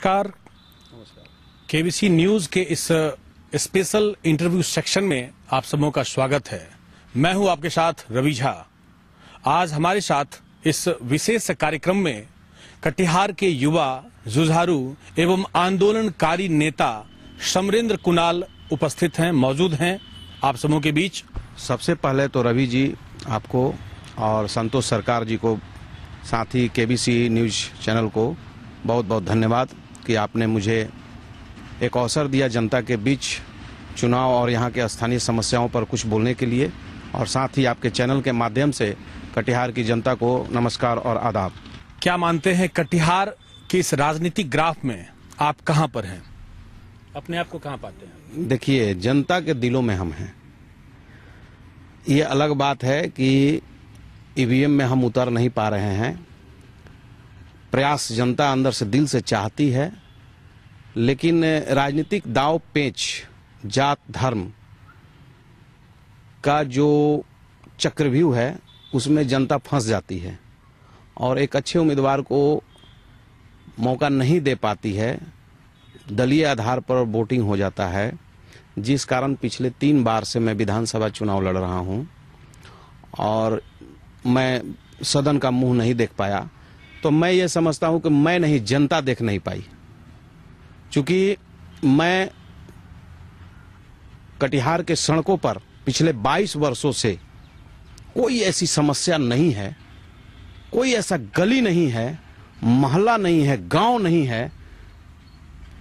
नमस्कार। KBC news के इस स्पेशल इंटरव्यू सेक्शन में आप सबों का स्वागत है। मैं हूं आपके साथ रवि झा। आज हमारे साथ इस विशेष कार्यक्रम में कटिहार के युवा जुझारू एवं आंदोलनकारी नेता समरेंद्र कुणाल उपस्थित हैं, मौजूद हैं आप सबों के बीच। सबसे पहले तो रवि जी आपको और संतोष सरकार जी को, साथ ही केबीसी न्यूज चैनल को बहुत बहुत धन्यवाद कि आपने मुझे एक अवसर दिया जनता के बीच चुनाव और यहाँ के स्थानीय समस्याओं पर कुछ बोलने के लिए, और साथ ही आपके चैनल के माध्यम से कटिहार की जनता को नमस्कार और आदाब। क्या मानते हैं कटिहार के इस राजनीतिक ग्राफ में आप कहां पर हैं? अपने आप को कहां पाते हैं? देखिए, जनता के दिलों में हम हैं। ये अलग बात है कि ईवीएम में हम उतर नहीं पा रहे हैं। प्रयास जनता अंदर से दिल से चाहती है, लेकिन राजनीतिक दाव पेच, जात धर्म का जो चक्रव्यूह है उसमें जनता फंस जाती है और एक अच्छे उम्मीदवार को मौका नहीं दे पाती है। दलीय आधार पर वोटिंग हो जाता है, जिस कारण पिछले 3 बार से मैं विधानसभा चुनाव लड़ रहा हूं और मैं सदन का मुंह नहीं देख पाया। तो मैं ये समझता हूं कि मैं नहीं, जनता देख नहीं पाई। चूंकि मैं कटिहार के सड़कों पर पिछले 22 वर्षों से कोई ऐसी समस्या नहीं है, कोई ऐसा गली नहीं है, मोहल्ला नहीं है, गांव नहीं है,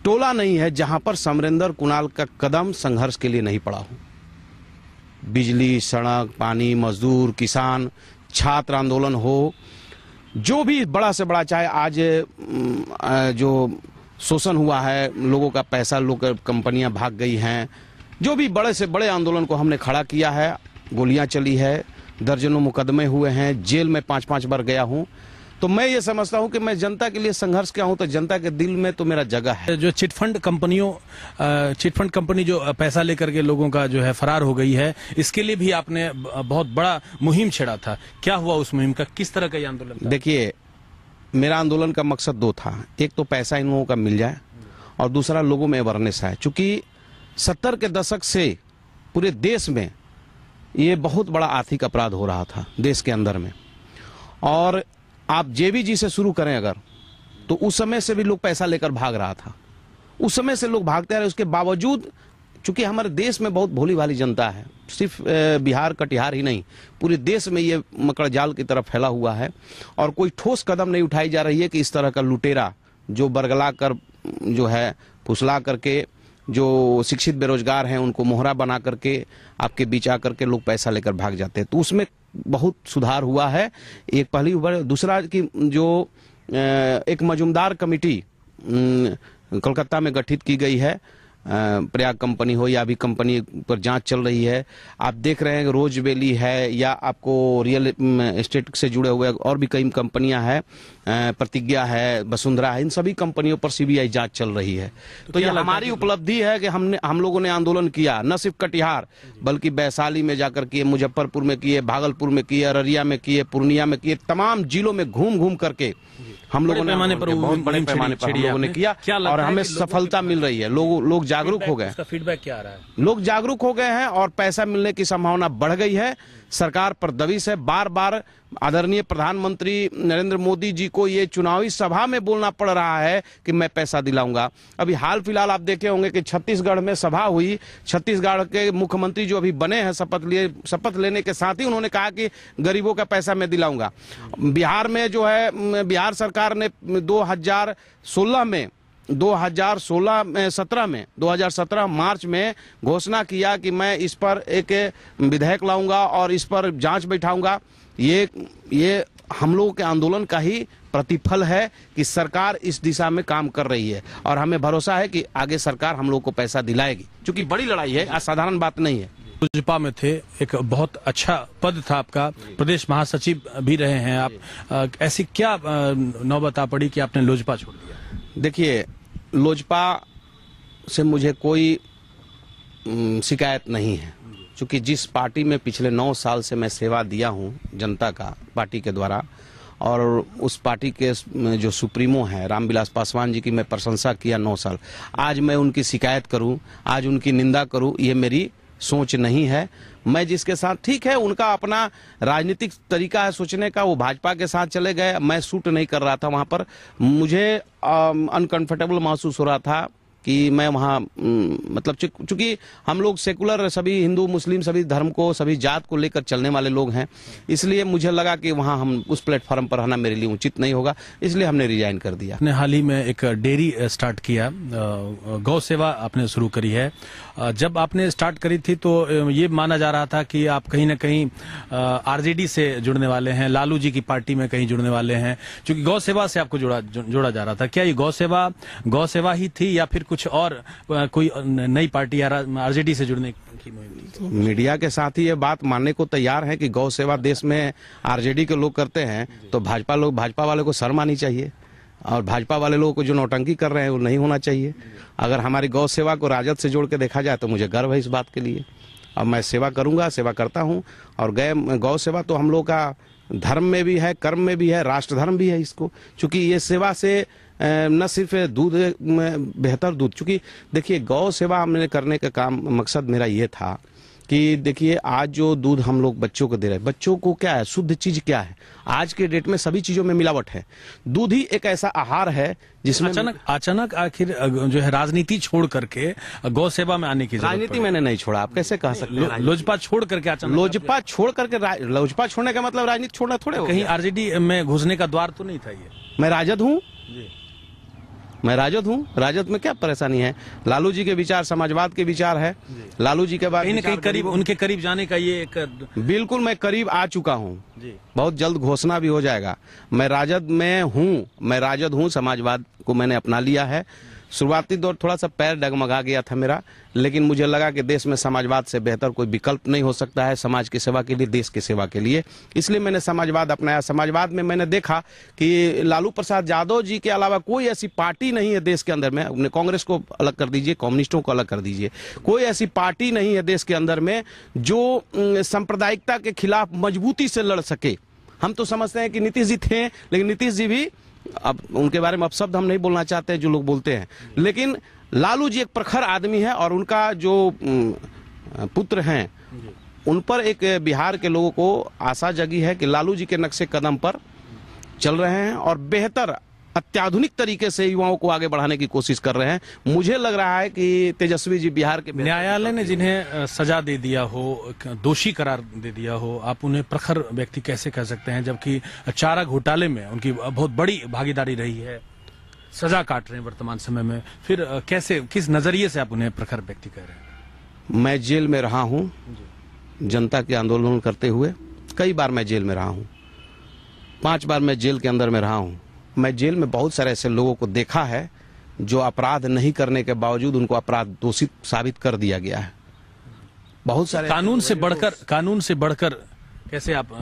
टोला नहीं है जहां पर समरेंद्र कुणाल का कदम संघर्ष के लिए नहीं पड़ा हो। बिजली, सड़क, पानी, मजदूर, किसान, छात्र आंदोलन हो, जो भी बड़ा से बड़ा, चाहे आज जो शोषण हुआ है, लोगों का पैसा, लोग कंपनियां भाग गई हैं, जो भी बड़े से बड़े आंदोलन को हमने खड़ा किया है। गोलियां चली है, दर्जनों मुकदमे हुए हैं, जेल में 5-5 बार गया हूं। तो मैं ये समझता हूं कि मैं जनता के लिए संघर्ष किया हूं, तो जनता के दिल में तो मेरा जगह है। जो चिटफंड कंपनी जो पैसा लेकर के लोगों का जो है फरार हो गई है, इसके लिए भी आपने बहुत बड़ा मुहिम छेड़ा था। क्या हुआ उस मुहिम का? किस तरह का ये आंदोलन था? देखिए, मेरा आंदोलन का मकसद 2 था। एक तो पैसा इन लोगों का मिल जाए और दूसरा लोगों में अवेयरनेस है। चूंकि 70 के दशक से पूरे देश में ये बहुत बड़ा आर्थिक अपराध हो रहा था देश के अंदर में, और आप जेबी जी से शुरू करें अगर, तो उस समय से भी लोग पैसा लेकर भाग रहा था। उस समय से लोग भागते रहे। उसके बावजूद, चूंकि हमारे देश में बहुत भोली भाली जनता है, सिर्फ बिहार कटिहार ही नहीं, पूरे देश में ये मकड़ जाल की तरफ फैला हुआ है और कोई ठोस कदम नहीं उठाई जा रही है कि इस तरह का लुटेरा जो बरगला कर, जो है फुसला करके, जो शिक्षित बेरोजगार हैं उनको मोहरा बना करके आपके बीच आकर के लोग पैसा लेकर भाग जाते हैं। तो उसमें बहुत सुधार हुआ है। एक पहली बार। दूसरा कि जो एक मजूमदार कमेटी कोलकाता में गठित की गई है, प्रयाग कंपनी हो या भी कंपनी पर जांच चल रही है। आप देख रहे हैं रोज वैली है, या आपको रियल एस्टेट से जुड़े हुए और भी कई कंपनियां हैं, प्रतिज्ञा है, वसुंधरा है, इन सभी कंपनियों पर सीबीआई जांच चल रही है। तो ये हमारी उपलब्धि है कि हम लोगों ने आंदोलन किया, न सिर्फ कटिहार बल्कि वैशाली में जाकर किए, मुजफ्फरपुर में किए, भागलपुर में किए, अररिया में किए, पूर्णिया में किए, तमाम जिलों में घूम घूम करके हम लोगों ने बहुत बड़े पैमाने पर हम लोगों ने किया और हमें सफलता मिल रही है। लोग जागरूक हो गए। उसका फीडबैक क्या आ रहा है? लोग जागरूक हो गए हैं और पैसा मिलने की संभावना बढ़ गई है। सरकार पर दबिश है। बार बार आदरणीय प्रधानमंत्री नरेंद्र मोदी जी को ये चुनावी सभा में बोलना पड़ रहा है कि मैं पैसा दिलाऊंगा। अभी हाल फिलहाल आप देखे होंगे कि छत्तीसगढ़ में सभा हुई। छत्तीसगढ़ के मुख्यमंत्री जो अभी बने हैं, शपथ लेने के साथ ही उन्होंने कहा कि गरीबों का पैसा मैं दिलाऊंगा। बिहार में जो है, बिहार सरकार ने 2017 मार्च में घोषणा किया कि मैं इस पर एक विधेयक लाऊंगा और इस पर जांच बैठाऊंगा। ये हम लोगों के आंदोलन का ही प्रतिफल है कि सरकार इस दिशा में काम कर रही है और हमें भरोसा है कि आगे सरकार हम लोगों को पैसा दिलाएगी। क्योंकि बड़ी लड़ाई है, असाधारण बात नहीं है। लोजपा में थे, एक बहुत अच्छा पद था आपका, प्रदेश महासचिव भी रहे हैं आप। ऐसी क्या नौबत आ पड़ी कि आपने लोजपा छोड़ दिया? देखिए, लोजपा से मुझे कोई शिकायत नहीं है, क्योंकि जिस पार्टी में पिछले 9 साल से मैं सेवा दिया हूं जनता का, पार्टी के द्वारा, और उस पार्टी के जो सुप्रीमो हैं रामविलास पासवान जी की मैं प्रशंसा किया 9 साल। आज मैं उनकी शिकायत करूं, आज उनकी निंदा करूं, ये मेरी सोच नहीं है। मैं जिसके साथ, ठीक है उनका अपना राजनीतिक तरीका है सोचने का, वो भाजपा के साथ चले गए, मैं सूट नहीं कर रहा था वहां पर, मुझे अनकंफर्टेबल महसूस हो रहा था कि मैं वहाँ मतलब चूंकि हम लोग सेकुलर, सभी हिंदू मुस्लिम सभी धर्म को, सभी जात को लेकर चलने वाले लोग हैं, इसलिए मुझे लगा कि वहाँ हम उस प्लेटफॉर्म पर रहना मेरे लिए उचित नहीं होगा, इसलिए हमने रिजाइन कर दिया। आपने हाल ही में एक डेयरी स्टार्ट किया, गौ सेवा आपने शुरू करी है। जब आपने स्टार्ट करी थी तो ये माना जा रहा था कि आप कहीं ना कहीं आरजेडी से जुड़ने वाले हैं, लालू जी की पार्टी में कहीं जुड़ने वाले हैं, क्योंकि गौ सेवा से आपको जोड़ा जा रहा था। क्या ये गौ सेवा ही थी या फिर कुछ और कोई नई पार्टी या आरजेडी से जुड़ने की मुहिम थी? मीडिया के साथ ही ये बात मानने को तैयार है कि गौ सेवा देश में आरजेडी के लोग करते हैं, तो भाजपा वाले को शर्म आनी चाहिए, और भाजपा वाले लोगों को जो नौटंकी कर रहे हैं वो नहीं होना चाहिए। अगर हमारी गौ सेवा को राजद से जोड़ के देखा जाए तो मुझे गर्व है इस बात के लिए। अब मैं सेवा करूंगा, सेवा करता हूं, और गौ सेवा तो हम लोग का धर्म में भी है, कर्म में भी है, राष्ट्र धर्म भी है इसको, क्योंकि ये सेवा से न सिर्फ दूध में बेहतर दूध, चूंकि देखिए गौ सेवा हमने करने का काम, मकसद मेरा ये था कि देखिए आज जो दूध हम लोग बच्चों को दे रहे हैं, बच्चों को क्या है, शुद्ध चीज क्या है, आज के डेट में सभी चीजों में मिलावट है। दूध ही एक ऐसा आहार है जिसमें अचानक आखिर जो है राजनीति छोड़ करके गौ सेवा में आने की राजनीति मैंने नहीं छोड़ा, आप कैसे कह सकते हैं? लोजपा छोड़ करके अचानक, लोजपा छोड़ने का मतलब राजनीति छोड़ना थोड़े हो। कहीं आरजेडी में घुसने का द्वार तो नहीं था ये? मैं राजद हूँ, मैं राजद हूँ, राजद में क्या परेशानी है? लालू जी के विचार समाजवाद के विचार है, लालू जी के बाद कहीं न कहीं करीब, उनके करीब जाने का ये एक, बिल्कुल मैं करीब आ चुका हूँ, बहुत जल्द घोषणा भी हो जाएगा। मैं राजद में हूँ, मैं राजद हूँ, समाजवाद को मैंने अपना लिया है। शुरुआती दौर थोड़ा सा पैर डगमगा गया था मेरा, लेकिन मुझे लगा कि देश में समाजवाद से बेहतर कोई विकल्प नहीं हो सकता है समाज की सेवा के लिए, देश की सेवा के लिए, इसलिए मैंने समाजवाद अपनाया। समाजवाद में मैंने देखा कि लालू प्रसाद यादव जी के अलावा कोई ऐसी पार्टी नहीं है देश के अंदर में, अपने कांग्रेस को अलग कर दीजिए, कम्युनिस्टों को अलग कर दीजिए, कोई ऐसी पार्टी नहीं है देश के अंदर में जो सांप्रदायिकता के खिलाफ मजबूती से लड़ सके। हम तो समझते हैं कि नीतीश जी थे, लेकिन नीतीश जी भी, अब उनके बारे में अपशब्द हम नहीं बोलना चाहते हैं जो लोग बोलते हैं, लेकिन लालू जी एक प्रखर आदमी है, और उनका जो पुत्र हैं उन पर एक बिहार के लोगों को आशा जगी है कि लालू जी के नक्शे कदम पर चल रहे हैं और बेहतर अत्याधुनिक तरीके से युवाओं को आगे बढ़ाने की कोशिश कर रहे हैं। मुझे लग रहा है कि तेजस्वी जी बिहार के, न्यायालय ने जिन्हें सजा दे दिया हो, दोषी करार दे दिया हो, आप उन्हें प्रखर व्यक्ति कैसे कह सकते हैं, जबकि चारा घोटाले में उनकी बहुत बड़ी भागीदारी रही है, सजा काट रहे हैं वर्तमान समय में, फिर कैसे, किस नजरिए से आप उन्हें प्रखर व्यक्ति कह रहे हैं? मैं जेल में रहा हूं जनता के आंदोलन करते हुए, कई बार मैं जेल में रहा हूं, 5 बार मैं जेल के अंदर में रहा हूं। मैं जेल में बहुत सारे ऐसे लोगों को देखा है जो अपराध नहीं करने के बावजूद उनको अपराध दोषी साबित कर दिया गया है। बहुत सारे कानून से बढ़कर कैसे आप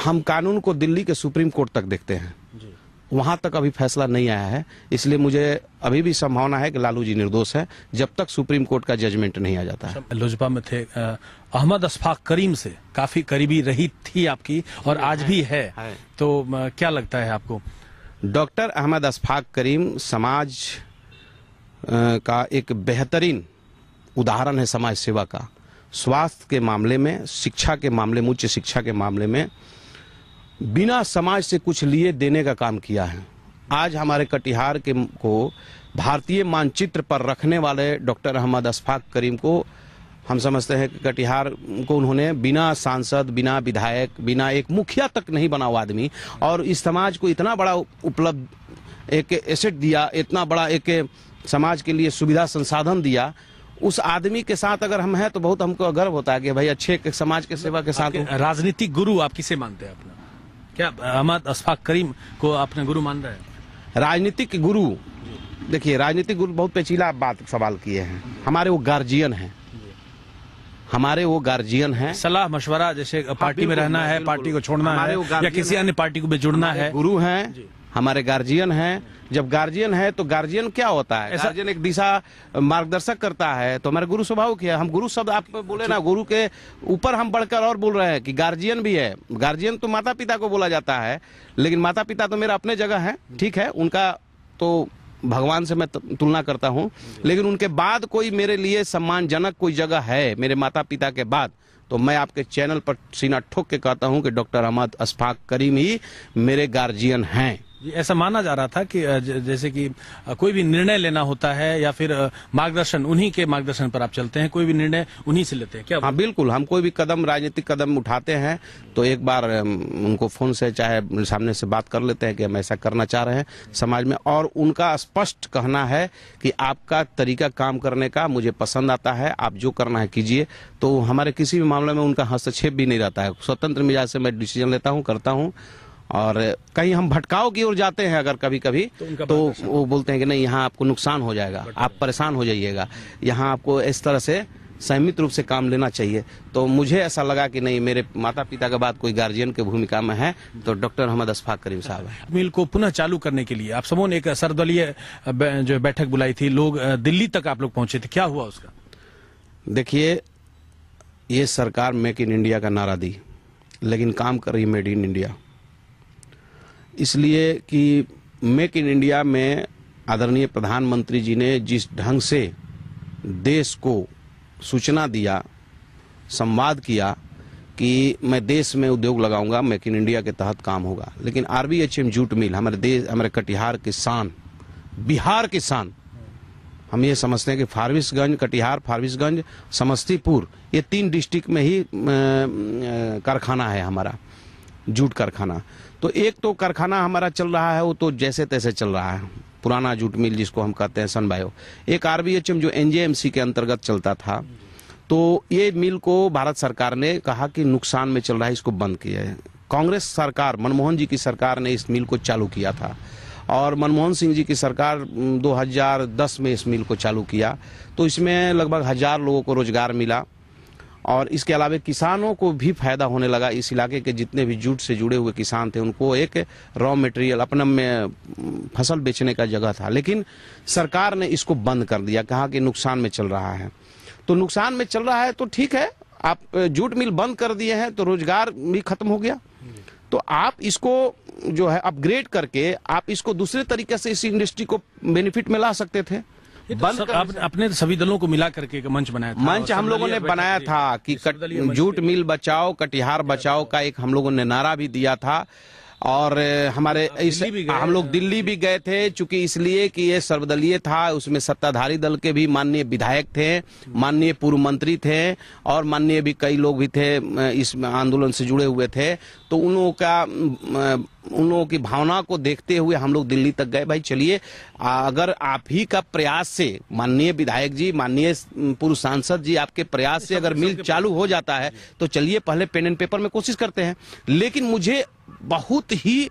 हम कानून को दिल्ली के सुप्रीम कोर्ट तक देखते हैं, वहां तक अभी फैसला नहीं आया है, इसलिए मुझे अभी भी संभावना है कि लालू जी निर्दोष है जब तक सुप्रीम कोर्ट का जजमेंट नहीं आ जाता है। लोजपा में थे, अहमद अशफाक करीम से काफी करीबी रही थी आपकी और आज भी है, तो क्या लगता है आपको? डॉक्टर अहमद अशफाक करीम समाज का एक बेहतरीन उदाहरण है समाज सेवा का। स्वास्थ्य के मामले में, शिक्षा के मामले में, उच्च शिक्षा के मामले में बिना समाज से कुछ लिए देने का काम किया है। आज हमारे कटिहार के को भारतीय मानचित्र पर रखने वाले डॉक्टर अहमद अशफाक करीम को हम समझते हैं कि कटिहार को उन्होंने बिना सांसद, बिना विधायक, बिना एक मुखिया तक नहीं बना हुआ आदमी, और इस समाज को इतना बड़ा उपलब्ध एक एसेट दिया, इतना बड़ा एक समाज के लिए सुविधा संसाधन दिया, उस आदमी के साथ अगर हम हैं तो बहुत हमको गर्व होता है कि भाई अच्छे समाज के सेवा के साथ। राजनीतिक गुरु आप किसे मानते हैं अपना? क्या अहमद अशफाक करीम को आपने गुरु मान रहे हैं? राजनीतिक गुरु, देखिए राजनीतिक गुरु बहुत पेचीदा बात सवाल किए हैं। हमारे वो गार्जियन हैं, हमारे वो गार्जियन हैं। सलाह मशवरा, जैसे पार्टी में रहना है, पार्टी को छोड़ना है या किसी अन्य पार्टी को भी जुड़ना है, गुरु हैं, हमारे गार्जियन हैं, जब गार्जियन है तो गार्जियन क्या होता है? गार्जियन एक दिशा मार्गदर्शक करता है। तो हमारे गुरु स्वभाव क्या है? हम गुरु शब्द आप बोले ना, गुरु के ऊपर हम बढ़कर और बोल रहे हैं कि गार्जियन भी है। गार्जियन तो माता पिता को बोला जाता है, लेकिन माता पिता तो मेरा अपने जगह है, ठीक है, उनका तो भगवान से मैं तुलना करता हूं, लेकिन उनके बाद कोई मेरे लिए सम्मानजनक कोई जगह है मेरे माता पिता के बाद, तो मैं आपके चैनल पर सीना ठोक के कहता हूं कि डॉक्टर अहमद अशफाक करीम ही मेरे गार्जियन हैं। ऐसा माना जा रहा था कि जैसे कि कोई भी निर्णय लेना होता है या फिर मार्गदर्शन, उन्हीं के मार्गदर्शन पर आप चलते हैं, कोई भी निर्णय उन्हीं से लेते हैं क्या? हाँ बिल्कुल, हम कोई भी कदम, राजनीतिक कदम उठाते हैं तो एक बार उनको फोन से चाहे सामने से बात कर लेते हैं कि हम ऐसा करना चाह रहे हैं समाज में, और उनका स्पष्ट कहना है कि आपका तरीका काम करने का मुझे पसंद आता है, आप जो करना है कीजिए। तो हमारे किसी भी मामले में उनका हस्तक्षेप भी नहीं रहता है, स्वतंत्र मिजाज से मैं डिसीजन लेता हूँ, करता हूँ। और कहीं हम भटकाव की ओर जाते हैं अगर कभी कभी तो वो बोलते हैं कि नहीं, यहाँ आपको नुकसान हो जाएगा, आप परेशान हो जाइएगा, यहाँ आपको इस तरह से संयमित रूप से काम लेना चाहिए। तो मुझे ऐसा लगा कि नहीं, मेरे माता पिता के बाद कोई गार्जियन की भूमिका में है तो डॉक्टर अहमद अशफाक करीम साहब है। मिल को पुनः चालू करने के लिए आप सबों ने एक सर्वदलीय जो बैठक बुलाई थी, लोग दिल्ली तक आप लोग पहुंचे थे, क्या हुआ उसका? देखिए, ये सरकार मेक इन इंडिया का नारा दी, लेकिन काम कर रही मेड इन इंडिया, इसलिए कि मेक इन इंडिया में आदरणीय प्रधानमंत्री जी ने जिस ढंग से देश को सूचना दिया, संवाद किया कि मैं देश में उद्योग लगाऊंगा, मेक इन इंडिया के तहत काम होगा, लेकिन RBHM जूट मिल हमारे देश, हमारे कटिहार की शान, बिहार की शान, हम ये समझते हैं कि फारबिसगंज, कटिहार, फारबिसगंज, समस्तीपुर, ये 3 डिस्ट्रिक्ट में ही कारखाना है हमारा, जूट कारखाना। तो एक तो कारखाना हमारा चल रहा है, वो तो जैसे तैसे चल रहा है, पुराना जूट मिल जिसको हम कहते हैं सनबायो। एक RBHM जो NJMC के अंतर्गत चलता था, तो ये मिल को भारत सरकार ने कहा कि नुकसान में चल रहा है, इसको बंद किया है। कांग्रेस सरकार, मनमोहन जी की सरकार ने इस मिल को चालू किया था, और मनमोहन सिंह जी की सरकार 2010 में इस मिल को चालू किया। तो इसमें लगभग 1000 लोगों को रोजगार मिला, और इसके अलावा किसानों को भी फायदा होने लगा। इस इलाके के जितने भी जूट से जुड़े हुए किसान थे, उनको एक रॉ मटेरियल, अपना में फसल बेचने का जगह था, लेकिन सरकार ने इसको बंद कर दिया, कहा कि नुकसान में चल रहा है। तो नुकसान में चल रहा है तो ठीक है, आप जूट मिल बंद कर दिए हैं तो रोजगार भी खत्म हो गया, तो आप इसको जो है अपग्रेड करके आप इसको दूसरे तरीके से इस इंडस्ट्री को बेनिफिट में ला सकते थे। अपने सभी दलों को मिला करके एक मंच बनाया था, मंच हम लोगों ने बनाया था कि जूट मिल बचाओ, कटिहार बचाओ का एक हम लोगों ने नारा भी दिया था। और हमारे हम लोग दिल्ली भी गए थे, चूंकि इसलिए कि ये सर्वदलीय था, उसमें सत्ताधारी दल के भी माननीय विधायक थे, माननीय पूर्व मंत्री थे, और माननीय भी कई लोग भी थे इस आंदोलन से जुड़े हुए थे। तो उन लोगों की भावना को देखते हुए हम लोग दिल्ली तक गए। भाई चलिए, अगर आप ही का प्रयास से, माननीय विधायक जी, माननीय पूर्व सांसद जी, आपके प्रयास से अगर मिल चालू हो जाता है तो चलिए पहले पेन एंड पेपर में कोशिश करते हैं। लेकिन मुझे बहुत ही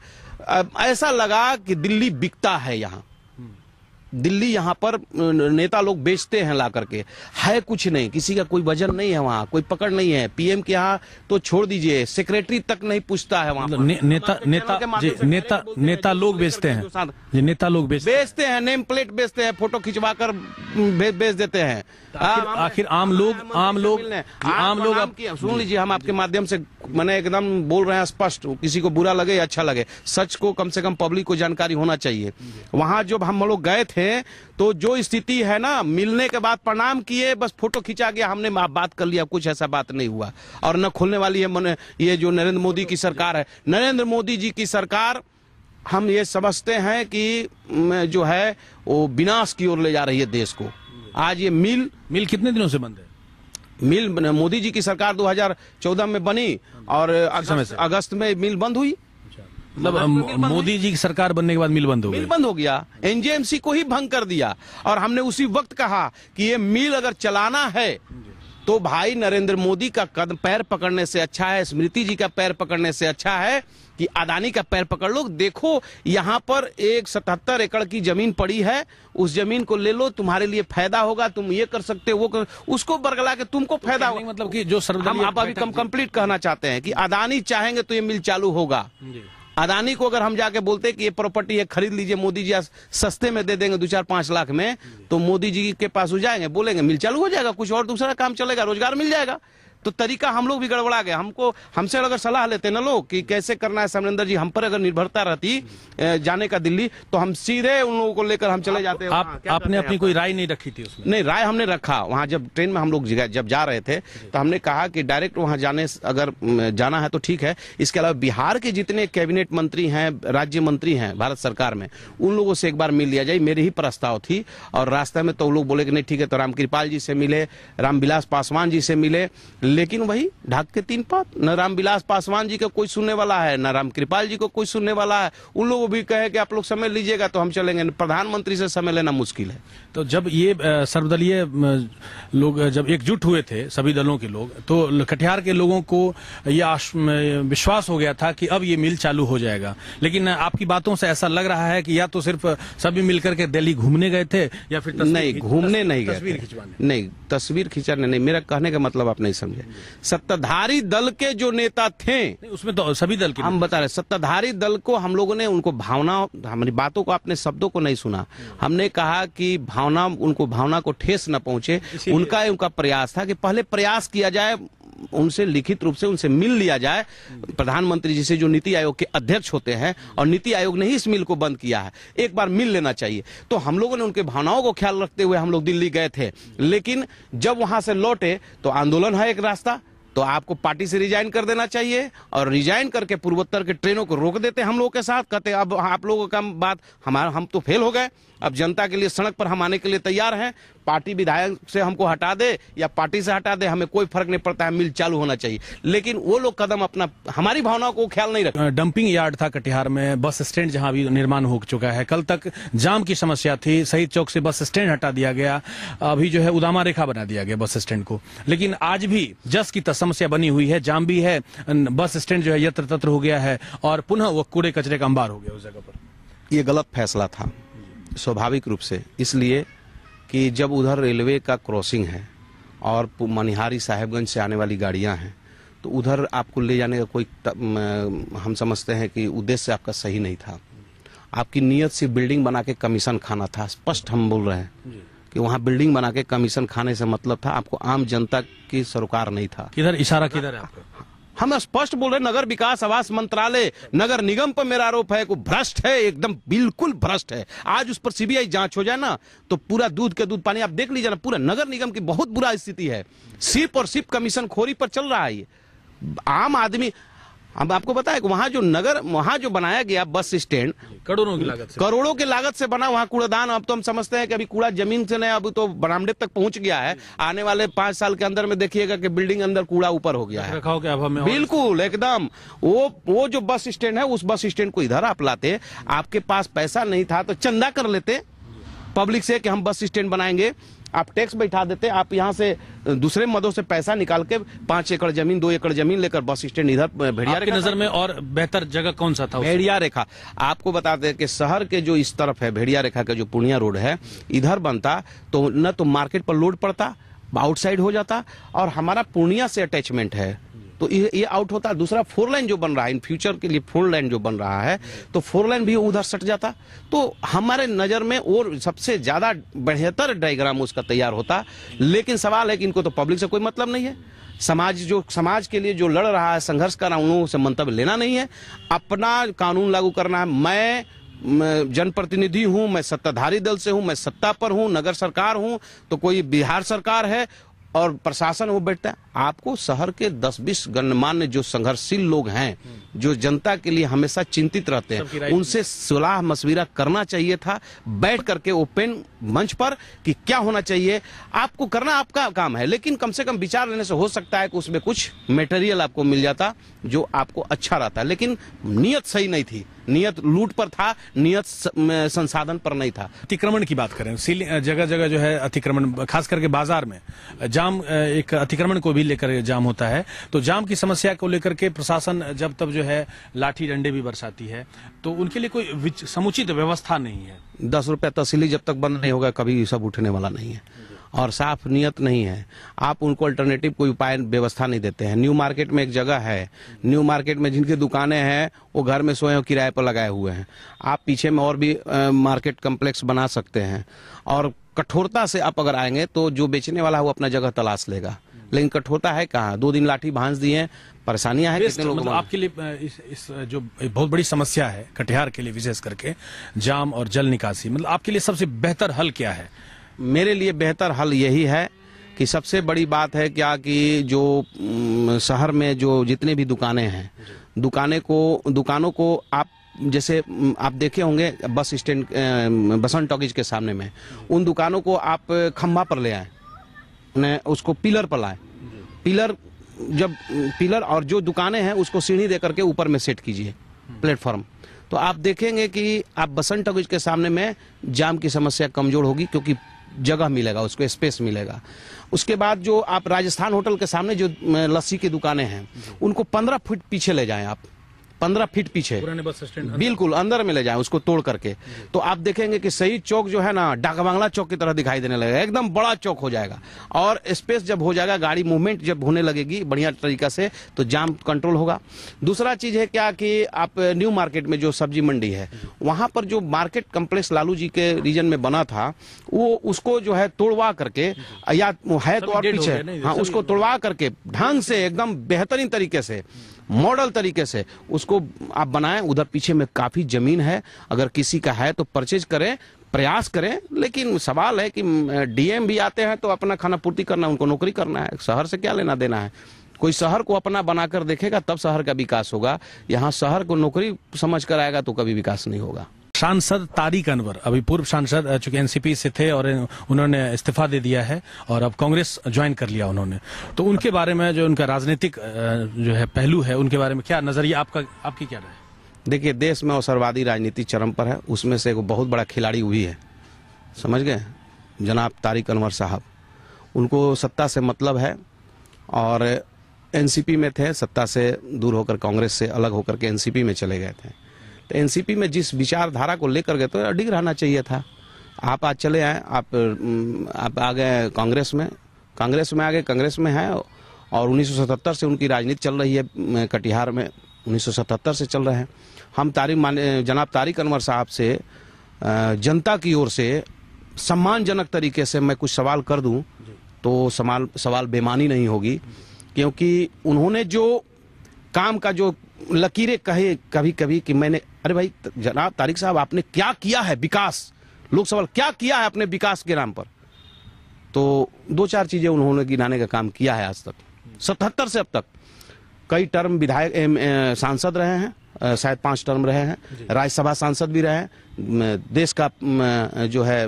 ऐसा लगा कि दिल्ली बिकता है, यहाँ दिल्ली यहाँ पर नेता लोग बेचते हैं ला करके, है कुछ नहीं, किसी का कोई वजन नहीं है, वहाँ कोई पकड़ नहीं है। PM के यहाँ तो छोड़ दीजिए, सेक्रेटरी तक नहीं पूछता है वहाँ। नेता लोग बेचते हैं, नेता लोग बेचते हैं, नेम प्लेट बेचते हैं, फोटो खिंचवा कर बेच देते हैं। आखिर आम लोग सुन लीजिए, हम आपके माध्यम से मैंने एकदम बोल रहे हैं स्पष्ट, किसी को बुरा लगे या अच्छा लगे, सच को कम से कम पब्लिक को जानकारी होना चाहिए। वहां जब हम लोग गए थे तो जो स्थिति है ना, मिलने के बाद प्रणाम किए, बस फोटो खींचा गया, हमने बात कर लिया, कुछ ऐसा बात नहीं हुआ। और न खोलने वाली है ये जो नरेंद्र मोदी की सरकार है, नरेंद्र मोदी जी की सरकार, हम ये समझते हैं कि जो है वो विनाश की ओर ले जा रही है देश को। आज ये मिल कितने दिनों से बंद है? मिल मोदी जी की सरकार 2014 में बनी और अगस्त में मिल बंद हुई। मतलब मोदी जी की सरकार बनने के बाद मिल बंद हो गई, मिल बंद हो गया, NJMC को ही भंग कर दिया। और हमने उसी वक्त कहा कि ये मिल अगर चलाना है तो भाई नरेंद्र मोदी का कदम पैर पकड़ने से अच्छा है, स्मृति जी का पैर पकड़ने से अच्छा है कि अदानी का पैर पकड़ लो। देखो यहाँ पर एक 77 एकड़ की जमीन पड़ी है, उस जमीन को ले लो, तुम्हारे लिए फायदा होगा, तुम ये कर सकते हो, वो कर, उसको बरगला के तुमको फायदा होगा। मतलब कि जो हम आप अभी कंप्लीट कहना चाहते हैं कि अदानी चाहेंगे तो ये मिल चालू होगा, अदानी को अगर हम जाके बोलते कि ये प्रॉपर्टी है खरीद लीजिए, मोदी जी सस्ते में दे देंगे 2-4-5 लाख में, तो मोदी जी के पास हो जाएंगे, बोलेंगे मिल चालू हो जाएगा, कुछ और दूसरा काम चलेगा, रोजगार मिल जाएगा। तो तरीका हम लोग भी गड़बड़ा गए। हमसे अगर सलाह लेते ना लोग कि कैसे करना है समरेंद्र जी, हम पर अगर निर्भरता रहती जाने का दिल्ली, तो हम सीधे उन लोगों को लेकर हम चले जाते। आपने अपनी कोई राय नहीं रखी थी उसमें? नहीं, राय हमने रखा। वहां जब ट्रेन में हम लोग जब जा रहे थे तो हमने कहा कि डायरेक्ट वहां अगर जाना है तो ठीक है, इसके अलावा बिहार के जितने कैबिनेट मंत्री हैं, राज्य मंत्री हैं भारत सरकार में, उन लोगों से एक बार मिल लिया जाए, मेरी ही प्रस्ताव थी। और रास्ते में तो लोग बोले कि नहीं ठीक है, तो रामकृपाल जी से मिले, रामविलास पासवान जी से मिले, लेकिन वही ढाक के 3 पात, न रामविलास पासवान जी को कोई सुनने वाला है, न रामकृपाल जी को कोई सुनने वाला है। उन लोगों भी कहे कि आप लोग समय लीजिएगा तो हम चलेंगे, प्रधानमंत्री से समय लेना मुश्किल है। तो जब ये सर्वदलीय लोग जब एकजुट हुए थे, सभी दलों के लोग, तो कटिहार के लोगों को यह विश्वास हो गया था कि अब ये मिल चालू हो जाएगा। लेकिन आपकी बातों से ऐसा लग रहा है कि या तो सिर्फ सभी मिलकर के दिल्ली घूमने गए थे, या फिर नहीं, घूमने नहीं गए, तस्वीर खिंचवाने। नहीं, तस्वीर खिंचाने नहीं। मेरा कहने का मतलब आप नहीं समझे। सत्ताधारी दल के जो नेता थे, उसमें तो सभी दल के, हम बता रहे, सत्ताधारी दल को हम लोगों ने उनको भावना, हमारी बातों को, अपने शब्दों को नहीं सुना। हमने कहा कि उनको भावना को ठेस न पहुंचे, उनका प्रयास था कि पहले प्रयास किया जाए, उनसे लिखित रूप से उनसे मिल लिया जाए। प्रधानमंत्री जी से, जो नीति आयोग के अध्यक्ष होते हैं, और नीति आयोग ने ही इस मिल को बंद किया है, एक बार मिल लेना चाहिए। तो हम लोगों ने उनके भावनाओं को ख्याल रखते हुए हम लोग दिल्ली गए थे। लेकिन जब वहां से लौटे तो आंदोलन है एक रास्ता, तो आपको पार्टी से रिजाइन कर देना चाहिए, और रिजाइन करके पूर्वोत्तर के ट्रेनों को रोक देते हम लोगों के साथ। कहते अब आप लोगों का बात, हम तो फेल हो गए, अब जनता के लिए सड़क पर हम आने के लिए तैयार हैं। पार्टी विधायक से हमको हटा दे या पार्टी से हटा दे, हमें कोई फर्क नहीं पड़ता है, मिल चालू होना चाहिए। लेकिन वो लोग कदम अपना, हमारी भावनाओं को ख्याल नहीं रखते। डंपिंग यार्ड था कटिहार में, बस स्टैंड जहां भी निर्माण हो चुका है, कल तक जाम की समस्या थी, शहीद चौक से बस स्टैंड हटा दिया गया, अभी जो है उदामा रेखा बना दिया गया बस स्टैंड को। लेकिन आज भी जस की समस्या बनी हुई है, जाम भी है, बस स्टैंड जो है यत्र तत्र हो गया है, और पुनः वो कूड़े कचरे का अंबार हो गया उस जगह पर। ये गलत फैसला था स्वाभाविक रूप से, इसलिए कि जब उधर रेलवे का क्रॉसिंग है और मनिहारी साहेबगंज से आने वाली गाड़ियां हैं, तो उधर आपको ले जाने का कोई हम समझते हैं कि उद्देश्य आपका सही नहीं था। आपकी नीयत सिर्फ बिल्डिंग बना के कमीशन खाना था। स्पष्ट हम बोल रहे हैं कि वहाँ बिल्डिंग बना के कमीशन खाने से मतलब था, आपको आम जनता की सरोकार नहीं था। किधर इशारा किधर है आपका? हम स्पष्ट बोल रहे, नगर विकास आवास मंत्रालय, नगर निगम पर मेरा आरोप है कि भ्रष्ट है, एकदम बिल्कुल भ्रष्ट है। आज उस पर सीबीआई जांच हो जाए ना, तो पूरा दूध के दूध पानी, आप देख लीजिए ना, पूरा नगर निगम की बहुत बुरा स्थिति है। सिर्फ और सिर्फ कमीशन खोरी पर चल रहा है ये। आम आदमी, अब आपको पता है कि वहां जो बनाया गया बस स्टैंड करोड़ों की लागत से बना, वहां कूड़ादान, अब तो हम समझते हैं कि अभी कूड़ा जमीन से नहीं, अब तो बरामदे तक पहुंच गया है। आने वाले 5 साल के अंदर में देखिएगा कि बिल्डिंग अंदर कूड़ा ऊपर हो गया है, बिल्कुल एकदम। वो जो बस स्टैंड है, उस बस स्टैंड को इधर आप लाते, आपके पास पैसा नहीं था तो चंदा कर लेते पब्लिक से कि हम बस स्टैंड बनाएंगे, आप टैक्स बैठा देते, आप यहाँ से दूसरे मदों से पैसा निकाल के 5 एकड़ जमीन, 2 एकड़ जमीन लेकर बस स्टैंड इधर भेड़िया रेखा। नजर में और बेहतर जगह कौन सा था? भेड़िया रेखा। आपको बताते हैं कि शहर के जो इस तरफ है, भेड़िया रेखा का जो पूर्णिया रोड है, इधर बनता तो न तो मार्केट पर लोड पड़ता, आउटसाइड हो जाता, और हमारा पूर्णिया से अटैचमेंट है तो ये आउट होता। दूसरा 4 लाइन जो बन रहा है, इन फ्यूचर के लिए 4 लाइन जो बन रहा है, तो 4 लाइन भी उधर सट जाता। तो हमारे नजर में और सबसे ज्यादा बेहतर डायग्राम उसका तैयार होता। लेकिन सवाल है कि इनको तो पब्लिक से कोई मतलब नहीं है। समाज के लिए जो लड़ रहा है, संघर्ष कर रहा है, उन लोगों से मंतव्य लेना नहीं है, अपना कानून लागू करना है। मैं जनप्रतिनिधि हूं, मैं सत्ताधारी दल से हूं, मैं सत्ता पर हूं, नगर सरकार हूं, तो कोई बिहार सरकार है और प्रशासन वो बैठता है। आपको शहर के 10-20 गणमान्य जो संघर्षशील लोग हैं, जो जनता के लिए हमेशा चिंतित रहते हैं, उनसे सलाह मशविरा करना चाहिए था, बैठ करके ओपन मंच पर कि क्या होना चाहिए। आपको करना आपका काम है, लेकिन कम से कम विचार लेने से हो सकता है कि उसमें कुछ मटेरियल आपको मिल जाता जो आपको अच्छा रहता। लेकिन नियत सही नहीं थी, नियत लूट पर था, नियत संसाधन पर नहीं था। अतिक्रमण की बात करें, जगह जगह जो है अतिक्रमण, खास करके बाजार में जाम, एक अतिक्रमण को भी लेकर जाम होता है। तो जाम की समस्या को लेकर के प्रशासन जब तब जो है लाठी डंडे भी बरसाती है, तो उनके लिए कोई समुचित व्यवस्था नहीं है। 10 रुपया तहसीली जब तक बंद नहीं होगा, कभी सब उठने वाला नहीं है। और साफ नियत नहीं है, आप उनको अल्टरनेटिव कोई उपाय व्यवस्था नहीं देते हैं। न्यू मार्केट में एक जगह है, न्यू मार्केट में जिनकी दुकानें हैं वो घर में सोए किराए पर लगाए हुए हैं। आप पीछे में और भी मार्केट कम्प्लेक्स बना सकते हैं, और कठोरता से आप अगर आएंगे तो जो बेचने वाला है वो अपना जगह तलाश लेगा, लेकिन कठोरता है कहाँ। 2 दिन लाठी भांज दिए, परेशानियां हैं कितने लोगों मतलब आपके लिए इस जो बहुत बड़ी समस्या है कटिहार के लिए विशेष करके जाम और जल निकासी, मतलब आपके लिए सबसे बेहतर हल क्या है? मेरे लिए बेहतर हल यही है कि सबसे बड़ी बात है क्या कि जो शहर में जो जितने भी दुकानें हैं, दुकानों को आप जैसे आप देखे होंगे बस स्टैंड बसंत टॉकीज के सामने में, उन दुकानों को आप खंभा पर ले आए, उन्हें उसको पिलर पर लाए। पिलर और जो दुकानें हैं उसको सीढ़ी दे करके ऊपर में सेट कीजिए प्लेटफॉर्म, तो आप देखेंगे कि आप बसंत टॉकीज के सामने में जाम की समस्या कमजोर होगी, क्योंकि जगह मिलेगा, उसको स्पेस मिलेगा। उसके बाद जो आप राजस्थान होटल के सामने जो लस्सी की दुकानें हैं उनको 15 फीट पीछे ले जाएं, आप 15 फीट पीछे पुराने बस स्टैंड बिल्कुल अंदर में ले जाएं उसको तोड़ करके, तो आप देखेंगे कि सही चौक जो है ना डाक बांग्ला चौक की तरह दिखाई देने लगेगा, एकदम बड़ा चौक हो जाएगा। और स्पेस जब हो जाएगा, गाड़ी मूवमेंट जब होने लगेगी बढ़िया तरीका से, तो जाम कंट्रोल होगा। दूसरा चीज है क्या कि आप न्यू मार्केट में जो सब्जी मंडी है, वहां पर जो मार्केट कम्प्लेक्स लालू जी के रीजन में बना था, वो उसको जो है तोड़वा करके, या है तो और पीछे, हाँ, उसको तोड़वा करके ढंग से एकदम बेहतरीन तरीके से, मॉडल तरीके से उसको आप बनाएं। उधर पीछे में काफी जमीन है, अगर किसी का है तो परचेज करें, प्रयास करें। लेकिन सवाल है कि डीएम भी आते हैं तो अपना खाना पूर्ति करना, उनको नौकरी करना है, शहर से क्या लेना देना है। कोई शहर को अपना बनाकर देखेगा तब शहर का विकास होगा, यहाँ शहर को नौकरी समझ कर आएगा तो कभी विकास नहीं होगा। सांसद तारिक अनवर, अभी पूर्व सांसद चूंकि एनसीपी से थे और उन्होंने इस्तीफा दे दिया है और अब कांग्रेस ज्वाइन कर लिया उन्होंने, तो उनके बारे में जो उनका राजनीतिक जो है पहलू है, उनके बारे में क्या नजरिया आपकी क्या राय? देखिए, देश में अवसरवादी राजनीति चरम पर है, उसमें से एक बहुत बड़ा खिलाड़ी हुई है, समझ गए, जनाब तारिक अनवर साहब। उनको सत्ता से मतलब है और एनसीपी में थे, सत्ता से दूर होकर कांग्रेस से अलग होकर के एनसीपी में चले गए थे। तो एनसीपी में जिस विचारधारा को लेकर गए तो अडिग रहना चाहिए था। आप आज चले आए, आप आ गए कांग्रेस में आ गए, कांग्रेस में है, और 1977 से उनकी राजनीति चल रही है कटिहार में, 1977 से चल रहे हैं। हम जनाब तारिक अनवर साहब से जनता की ओर से सम्मानजनक तरीके से मैं कुछ सवाल कर दूं तो सवाल बेमानी नहीं होगी, क्योंकि उन्होंने जो काम का जो लकीरें कहे कभी कभी कि मैंने, अरे भाई जनाब तारिक साहब आपने क्या किया है विकास, लोग सवाल क्या किया है अपने विकास के नाम पर, तो 2-4 चीजें उन्होंने गिनाने का काम किया है आज तक। 77 से अब तक कई टर्म विधायक सांसद रहे हैं, शायद 5 टर्म रहे हैं, राज्यसभा सांसद भी रहे हैं, देश का जो है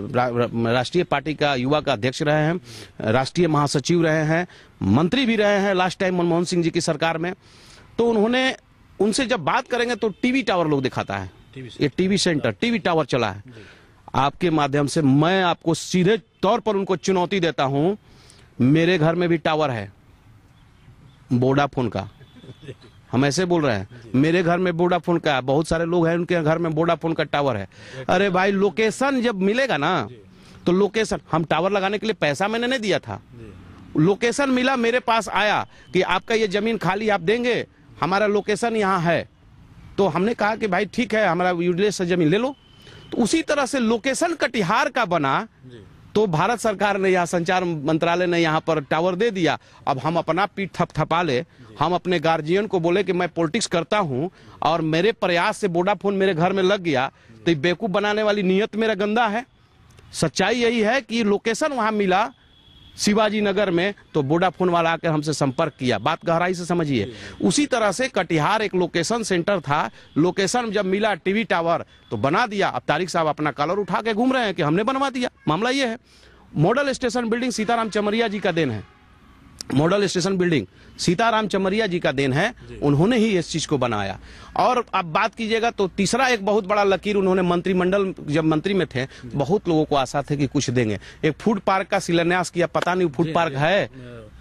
राष्ट्रीय पार्टी का युवा का अध्यक्ष रहे हैं, राष्ट्रीय महासचिव रहे हैं, मंत्री भी रहे हैं लास्ट टाइम मनमोहन सिंह जी की सरकार में। तो उनसे जब बात करेंगे तो टीवी टावर लोग दिखाता है, ये टीवी सेंटर, टीवी टावर चला है। आपके माध्यम से मैं आपको सीधे तौर पर उनको चुनौती देता हूं, मेरे घर में भी टावर है वोडाफोन का, हम ऐसे बोल रहे हैं, मेरे घर में वोडाफोन का, बहुत सारे लोग हैं उनके घर में वोडाफोन का टावर है। अरे भाई लोकेशन जब मिलेगा ना, तो लोकेशन, हम टावर लगाने के लिए पैसा मैंने नहीं दिया था, लोकेशन मिला मेरे पास आया कि आपका ये जमीन खाली आप देंगे, हमारा लोकेशन यहाँ है, तो हमने कहा कि भाई ठीक है हमारा यूडीएस से जमीन ले लो। तो उसी तरह से लोकेशन कटिहार का बना, तो भारत सरकार ने, यहाँ संचार मंत्रालय ने यहाँ पर टावर दे दिया। अब हम अपना पीठ थपथपा ले, हम अपने गार्जियन को बोले कि मैं पॉलिटिक्स करता हूँ और मेरे प्रयास से वोडाफोन मेरे घर में लग गया, तो बेवकूफ बनाने वाली नीयत मेरा गंदा है। सच्चाई यही है कि लोकेशन वहां मिला शिवाजी नगर में, तो वोडाफोन वाला आकर हमसे संपर्क किया, बात गहराई से समझिए। उसी तरह से कटिहार एक लोकेशन सेंटर था, लोकेशन जब मिला टीवी टावर तो बना दिया। अब तारिक साहब अपना कॉलर उठा के घूम रहे हैं कि हमने बनवा दिया। मामला ये है, model station building Sitaram Chamaria ji का देन है, model station building Sitaram Chamaria ji का देन है, उन्होंने ही इस चीज को बनाया। और अब बात कीजिएगा तो तीसरा एक बहुत बड़ा लकीर, उन्होंने मंत्रिमंडल जब मंत्री में थे, बहुत लोगों को आशा थे कि कुछ देंगे। एक फूड पार्क का शिलान्यास किया, पता नहीं फूड पार्क है,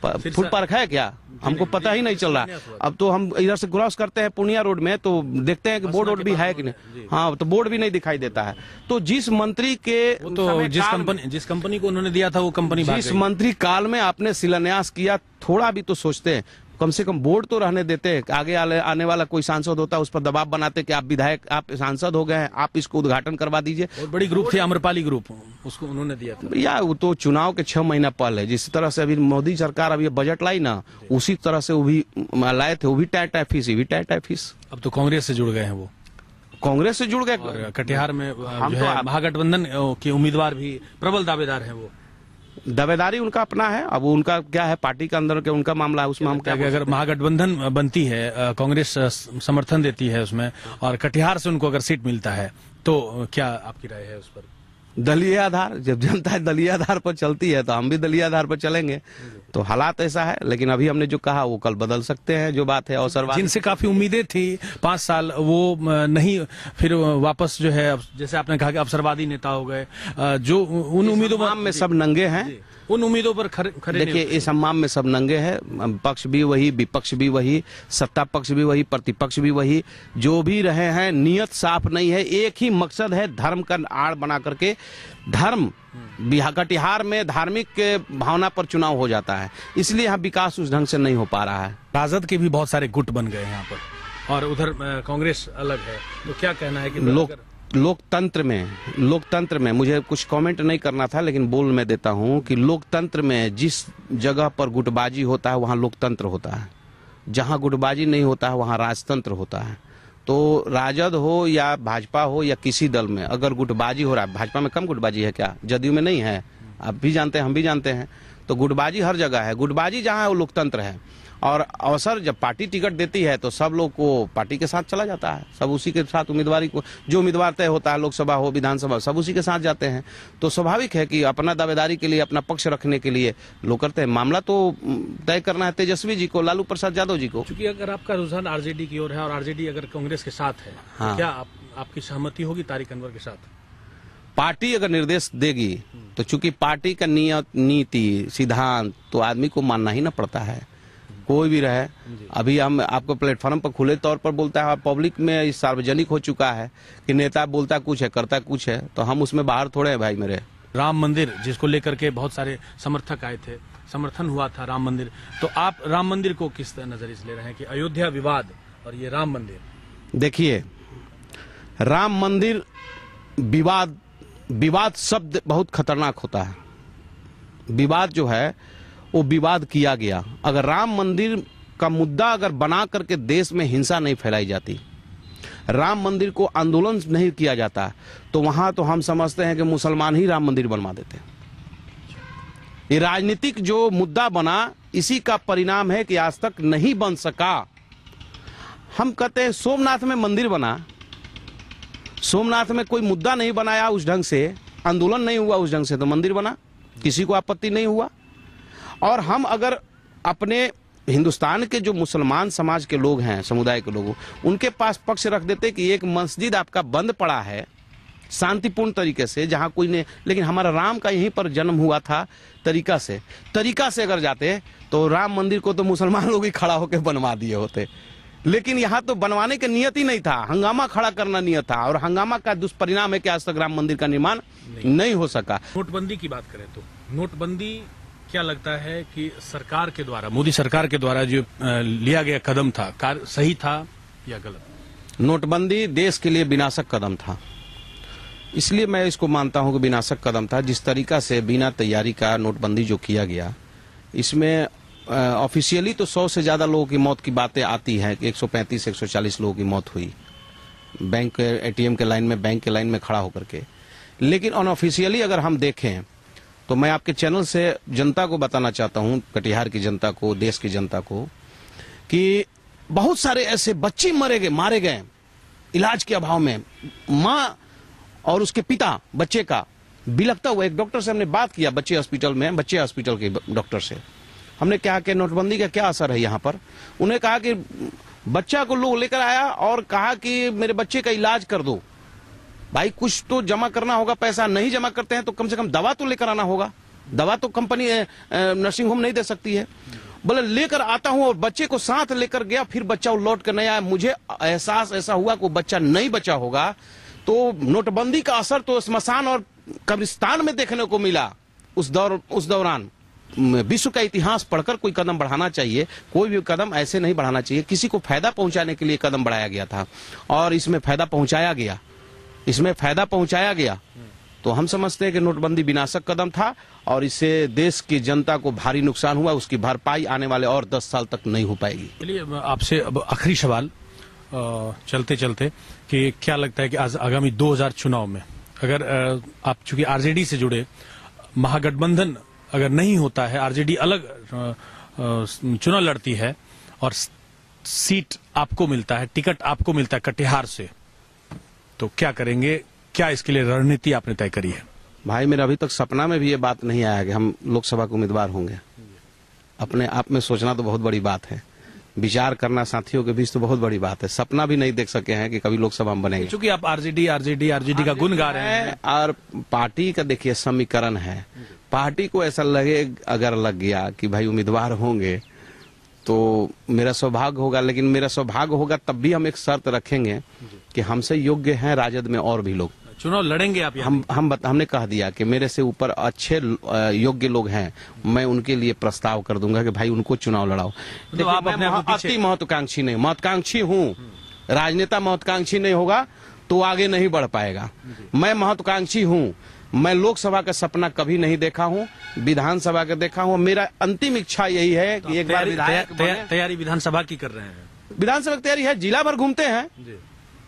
फूड पार्क है क्या? हमको पता ही नहीं चल रहा। अब तो हम इधर से क्रॉस करते हैं पूर्णिया रोड में तो देखते हैं कि बोर्ड वोर्ड भी है कि नहीं। हाँ, तो बोर्ड भी नहीं दिखाई देता है। तो जिस मंत्री के तो जिस कंपनी को उन्होंने दिया था वो कंपनी जिस मंत्री काल में आपने शिलान्यास किया, थोड़ा भी तो सोचते हैं, कम से कम बोर्ड तो रहने देते हैं। आगे आने वाला कोई सांसद होता है उस पर दबाव बनाते कि आप विधायक, आप सांसद हो गए हैं, आप इसको उद्घाटन करवा दीजिए। और बड़ी ग्रुप थी आम्रपाली ग्रुप, उसको उन्होंने दिया था। या वो तो चुनाव के 6 महीना पहले जिस तरह से अभी मोदी सरकार अभी बजट लाई ना, उसी तरह से वो भी लाए थे, वो भी टाइट फीस, भी टाइट फीस। अब तो कांग्रेस से जुड़ गए हैं, वो कांग्रेस से जुड़ गए। और कटिहार में जो है महागठबंधन के उम्मीदवार भी प्रबल दावेदार हैं। वो दावेदारी उनका अपना है, अब उनका क्या है, पार्टी के अंदर के उनका मामला है, उसमें हम क्या। अगर महागठबंधन बनती है, कांग्रेस समर्थन देती है उसमें, और कटिहार से उनको अगर सीट मिलता है तो क्या आपकी राय है उस पर? दलीय आधार, जब जनता दलीय आधार पर चलती है तो हम भी दलीय आधार पर चलेंगे। तो हालात ऐसा है, लेकिन अभी हमने जो कहा वो कल बदल सकते हैं। जो बात है अवसरवादी, जिनसे काफी उम्मीदें थी 5 साल, वो नहीं, फिर वापस जो है, जैसे आपने कहा कि अवसरवादी नेता हो गए, जो उन उम्मीदों में सब नंगे हैं, उन उम्मीदों पर खरे। देखिए, इस हमाम में सब नंगे हैं। पक्ष भी वही, विपक्ष भी वही, सत्ता पक्ष भी वही, प्रतिपक्ष भी वही। जो भी रहे हैं, नियत साफ नहीं है। एक ही मकसद है, धर्म का आड़ बना करके धर्म। कटिहार में धार्मिक के भावना पर चुनाव हो जाता है, इसलिए यहाँ विकास उस ढंग से नहीं हो पा रहा है। राजद के भी बहुत सारे गुट बन गए यहाँ पर, और उधर कांग्रेस अलग है। तो क्या कहना है कि लोकतंत्र में मुझे कुछ कमेंट नहीं करना था, लेकिन बोल मैं देता हूं कि लोकतंत्र में जिस जगह पर गुटबाजी होता है वहां लोकतंत्र होता है, जहां गुटबाजी नहीं होता है वहां राजतंत्र होता है। तो राजद हो या भाजपा हो या किसी दल में अगर गुटबाजी हो रहा है, भाजपा में कम गुटबाजी है क्या, जदयू में नहीं है, आप भी जानते हैं, हम भी जानते हैं। तो गुटबाजी हर जगह है, गुटबाजी जहां है वो लोकतंत्र है। और अवसर जब पार्टी टिकट देती है तो सब लोग को पार्टी के साथ चला जाता है, सब उसी के साथ उम्मीदवारी को, जो उम्मीदवार तय होता है, लोकसभा हो विधानसभा, सब उसी के साथ जाते हैं। तो स्वाभाविक है कि अपना दावेदारी के लिए, अपना पक्ष रखने के लिए लोग करते हैं। मामला तो तय करना है तेजस्वी जी को, लालू प्रसाद यादव जी को। क्योंकि अगर आपका रुझान आरजेडी की ओर है और आरजेडी अगर कांग्रेस के साथ है, हाँ। तो क्या आपकी सहमति होगी तारिक अनवर के साथ? पार्टी अगर निर्देश देगी तो चूंकि पार्टी का नीति सिद्धांत तो आदमी को मानना ही ना पड़ता है, कोई भी रहे। अभी हम आपको प्लेटफॉर्म पर खुले तौर पर बोलता है, पब्लिक में सार्वजनिक हो चुका है कि नेता बोलता कुछ है करता कुछ है, तो हम उसमें बाहर थोड़े हैं भाई मेरे। राम मंदिर जिसको लेकर के बहुत सारे समर्थक आए थे, समर्थन हुआ था राम मंदिर, तो आप राम मंदिर को किस नजरिए से ले रहे हैं कि अयोध्या विवाद और ये राम मंदिर? देखिए, राम मंदिर विवाद शब्द बहुत खतरनाक होता है। विवाद जो है वो विवाद किया गया। अगर राम मंदिर का मुद्दा अगर बना करके देश में हिंसा नहीं फैलाई जाती, राम मंदिर को आंदोलन नहीं किया जाता, तो वहां तो हम समझते हैं कि मुसलमान ही राम मंदिर बनवा देते। ये राजनीतिक जो मुद्दा बना, इसी का परिणाम है कि आज तक नहीं बन सका। हम कहते हैं सोमनाथ में मंदिर बना, सोमनाथ में कोई मुद्दा नहीं बनाया उस ढंग से, आंदोलन नहीं हुआ उस ढंग से, तो मंदिर बना, किसी को आपत्ति नहीं हुआ। और हम अगर अपने हिंदुस्तान के जो मुसलमान समाज के लोग हैं, समुदाय के लोग, उनके पास पक्ष रख देते कि एक मस्जिद आपका बंद पड़ा है शांतिपूर्ण तरीके से, जहां कोई नहीं, लेकिन हमारा राम का यहीं पर जन्म हुआ था, तरीका से अगर जाते तो राम मंदिर को तो मुसलमान लोग ही खड़ा होकर बनवा दिए होते। लेकिन यहाँ तो बनवाने की नियत ही नहीं था, हंगामा खड़ा करना नियत था, और हंगामा का दुष्परिणाम है कि आज तक राम मंदिर का निर्माण नहीं हो सका। नोटबंदी की बात करें तो नोटबंदी क्या लगता है कि सरकार के द्वारा, मोदी सरकार के द्वारा जो लिया गया कदम था, सही था या गलत? नोटबंदी देश के लिए विनाशक कदम था, इसलिए मैं इसको मानता हूं कि विनाशक कदम था। जिस तरीका से बिना तैयारी का नोटबंदी जो किया गया, इसमें ऑफिशियली तो 100 से ज्यादा लोगों की मौत की बातें आती हैं कि 135-140 लोगों की मौत हुई बैंक के एटीएम के लाइन में, बैंक के लाइन में खड़ा होकर के। लेकिन अनऑफिशियली अगर हम देखें तो मैं आपके चैनल से जनता को बताना चाहता हूं, कटिहार की जनता को, देश की जनता को, कि बहुत सारे ऐसे बच्चे मारे गए इलाज के अभाव में। माँ और उसके पिता बच्चे का बिलखता हुआ, एक डॉक्टर से हमने बात किया, बच्चे हॉस्पिटल के डॉक्टर से हमने कहा कि नोटबंदी का क्या असर है यहाँ पर। उन्हें कहा कि बच्चा को लोग लेकर आया और कहा कि मेरे बच्चे का इलाज कर दो। भाई कुछ तो जमा करना होगा, पैसा नहीं जमा करते हैं तो कम से कम दवा तो लेकर आना होगा। दवा तो कंपनी नर्सिंग होम नहीं दे सकती है। बोले लेकर आता हूं और बच्चे को साथ लेकर गया, फिर बच्चा लौट कर नहीं आया। मुझे एहसास ऐसा हुआ कि बच्चा नहीं बचा होगा। तो नोटबंदी का असर तो स्मशान और कब्रिस्तान में देखने को मिला। उस दौरान विश्व का इतिहास पढ़कर कोई कदम बढ़ाना चाहिए। कोई भी कदम ऐसे नहीं बढ़ाना चाहिए। किसी को फायदा पहुंचाने के लिए कदम बढ़ाया गया था और इसमें फायदा पहुंचाया गया। तो हम समझते हैं कि नोटबंदी विनाशक कदम था और इससे देश की जनता को भारी नुकसान हुआ। उसकी भरपाई आने वाले और 10 साल तक नहीं हो पाएगी। चलिए आपसे अब आखिरी सवाल चलते चलते कि क्या लगता है कि आज आगामी 2000 चुनाव में अगर आप चूंकि आरजेडी से जुड़े, महागठबंधन अगर नहीं होता है, आरजेडी अलग चुनाव लड़ती है और सीट आपको मिलता है, टिकट आपको मिलता है कटिहार से, तो क्या करेंगे? क्या इसके लिए रणनीति आपने तय करी है? भाई मेरा अभी तक सपना में भी ये बात नहीं आया कि हम लोकसभा के उम्मीदवार होंगे। अपने आप में सोचना तो बहुत बड़ी बात है, विचार करना साथियों के बीच तो बहुत बड़ी बात है। सपना भी नहीं देख सके हैं कि कभी लोकसभा में बनेंगे। क्योंकि आप आरजेडी का गुण गा रहे हैं और पार्टी का देखिए समीकरण है। पार्टी को ऐसा लगे अगर लग गया कि भाई उम्मीदवार होंगे तो मेरा सौभाग्य होगा, लेकिन मेरा सौभाग्य होगा तब भी हम एक शर्त रखेंगे कि हमसे योग्य हैं राजद में और भी लोग। चुनाव लड़ेंगे आप? हमने कह दिया कि मेरे से ऊपर अच्छे योग्य लोग हैं, मैं उनके लिए प्रस्ताव कर दूंगा कि भाई उनको चुनाव लड़ाओ। तो आप अपने अति महत्वाकांक्षी नहीं, महत्वाकांक्षी हूँ। राजनेता महत्वाकांक्षी नहीं होगा तो आगे नहीं बढ़ पाएगा। मैं महत्वाकांक्षी हूँ। मैं लोकसभा का सपना कभी नहीं देखा हूँ, विधानसभा का देखा हूँ। मेरा अंतिम इच्छा यही है कि एक बार तैयारी विधानसभा की कर रहे हैं? विधानसभा की तैयारी है, जिला भर घूमते हैं।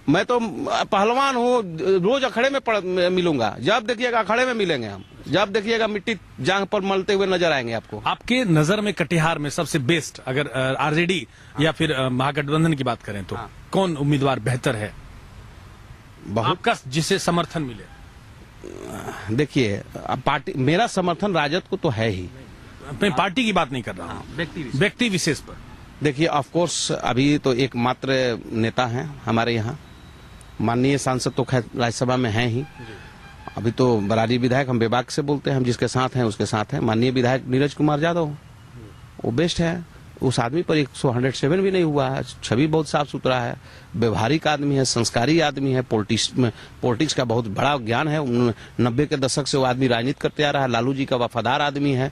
मैं तो पहलवान हूँ, रोज अखड़े में मिलूंगा। जब देखिएगा अखड़े में मिलेंगे हम, जब देखिएगा मिट्टी जांग पर मलते हुए नजर आएंगे आपको। आपके नजर में कटिहार में सबसे बेस्ट अगर आरजेडी या फिर महागठबंधन की बात करें तो कौन उम्मीदवार बेहतर है आपका, जिसे समर्थन मिले? देखिए पार्टी, मेरा समर्थन राजद को तो है ही। मैं पार्टी की बात नहीं कर रहा हूँ, व्यक्ति विशेष पर। देखिए ऑफ कोर्स अभी तो एकमात्र नेता हैं हमारे यहाँ, माननीय सांसद तो खैर राज्यसभा में हैं ही। अभी तो बरारी विधायक हम बेबाक से बोलते हैं, हम जिसके साथ हैं उसके साथ हैं। माननीय विधायक नीरज कुमार यादव, वो बेस्ट है। उस आदमी पर 107 भी नहीं हुआ है। छवि बहुत साफ सुथरा है, व्यवहारिक आदमी है, संस्कारी आदमी है, पॉलिटिक्स का बहुत बड़ा ज्ञान है। 90 के दशक से वो आदमी राजनीति करते आ रहा है। लालू जी का वफादार आदमी है,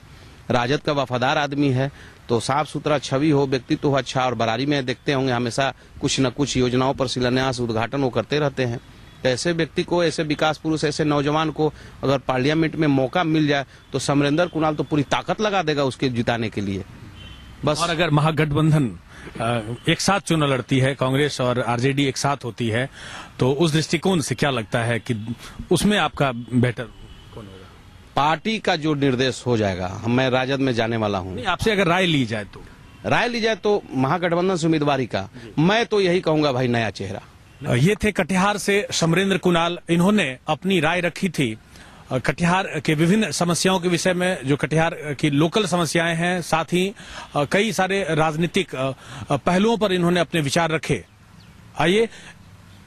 राजद का वफादार आदमी है। तो साफ सुथरा छवि हो, व्यक्तित्व हो अच्छा। और बरारी में देखते होंगे हमेशा कुछ न कुछ योजनाओं पर शिलान्यास उद्घाटन वो करते रहते हैं। तो ऐसे व्यक्ति को, ऐसे विकास पुरुष, ऐसे नौजवान को अगर पार्लियामेंट में मौका मिल जाए तो समरेंद्र कुणाल तो पूरी ताकत लगा देगा उसके जिताने के लिए बस। और अगर महागठबंधन एक साथ चुनाव लड़ती है, कांग्रेस और आरजेडी एक साथ होती है, तो उस दृष्टिकोण से क्या लगता है कि उसमें आपका बेहतर कौन होगा? पार्टी का जो निर्देश हो जाएगा, मैं राजद में जाने वाला हूँ। आपसे अगर राय ली जाए तो महागठबंधन से उम्मीदवारी का मैं तो यही कहूंगा भाई, नया चेहरा। ये थे कटिहार से समरेंद्र कुणाल। इन्होंने अपनी राय रखी थी कटिहार के विभिन्न समस्याओं के विषय में, जो कटिहार की लोकल समस्याएं हैं, साथ ही कई सारे राजनीतिक पहलुओं पर इन्होंने अपने विचार रखे। आइए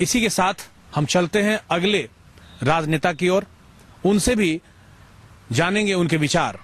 इसी के साथ हम चलते हैं अगले राजनेता की ओर, उनसे भी जानेंगे उनके विचार।